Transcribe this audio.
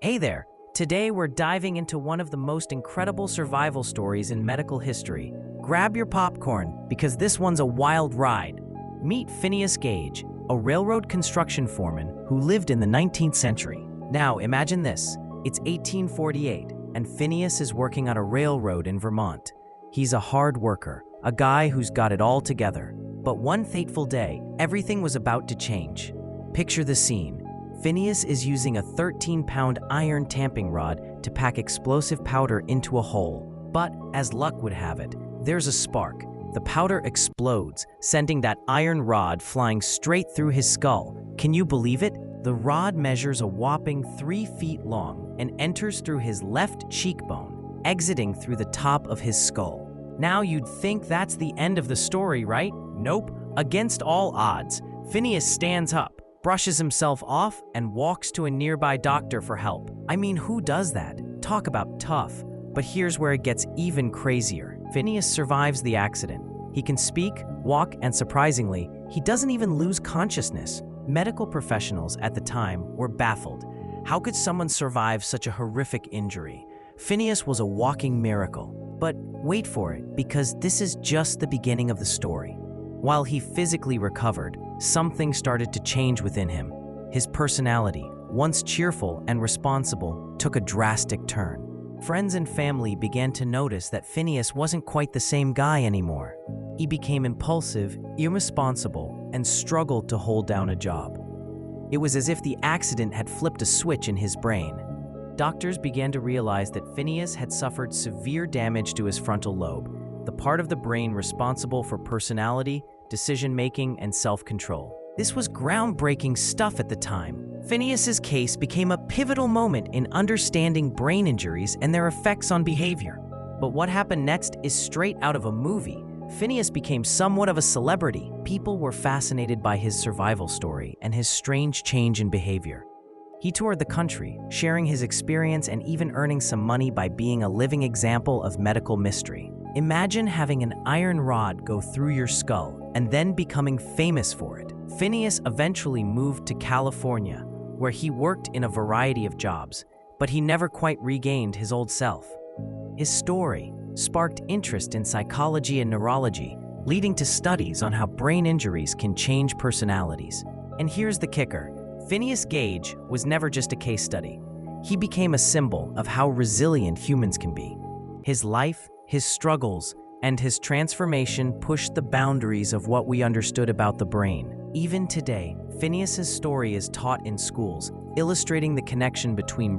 Hey there! Today we're diving into one of the most incredible survival stories in medical history. Grab your popcorn, because this one's a wild ride. Meet Phineas Gage, a railroad construction foreman who lived in the 19th century. Now imagine this, it's 1848, and Phineas is working on a railroad in Vermont. He's a hard worker, a guy who's got it all together. But one fateful day, everything was about to change. Picture the scene. Phineas is using a 13-pound iron tamping rod to pack explosive powder into a hole. But, as luck would have it, there's a spark. The powder explodes, sending that iron rod flying straight through his skull. Can you believe it? The rod measures a whopping 3 feet long and enters through his left cheekbone, exiting through the top of his skull. Now you'd think that's the end of the story, right? Nope. Against all odds, Phineas stands up, brushes himself off, and walks to a nearby doctor for help. I mean, who does that? Talk about tough. But here's where it gets even crazier. Phineas survives the accident. He can speak, walk, and surprisingly, he doesn't even lose consciousness. Medical professionals at the time were baffled. How could someone survive such a horrific injury? Phineas was a walking miracle. But wait for it, because this is just the beginning of the story. While he physically recovered, something started to change within him. His personality, once cheerful and responsible, took a drastic turn. Friends and family began to notice that Phineas wasn't quite the same guy anymore. He became impulsive, irresponsible, and struggled to hold down a job. It was as if the accident had flipped a switch in his brain. Doctors began to realize that Phineas had suffered severe damage to his frontal lobe, the part of the brain responsible for personality, decision-making, and self-control. This was groundbreaking stuff at the time. Phineas's case became a pivotal moment in understanding brain injuries and their effects on behavior. But what happened next is straight out of a movie. Phineas became somewhat of a celebrity. People were fascinated by his survival story and his strange change in behavior. He toured the country, sharing his experience and even earning some money by being a living example of medical mystery. Imagine having an iron rod go through your skull and then becoming famous for it. Phineas eventually moved to California, where he worked in a variety of jobs, but he never quite regained his old self. His story sparked interest in psychology and neurology, leading to studies on how brain injuries can change personalities. And here's the kicker. Phineas Gage was never just a case study. He became a symbol of how resilient humans can be. His life, his struggles, and his transformation pushed the boundaries of what we understood about the brain. Even today, Phineas's story is taught in schools, illustrating the connection between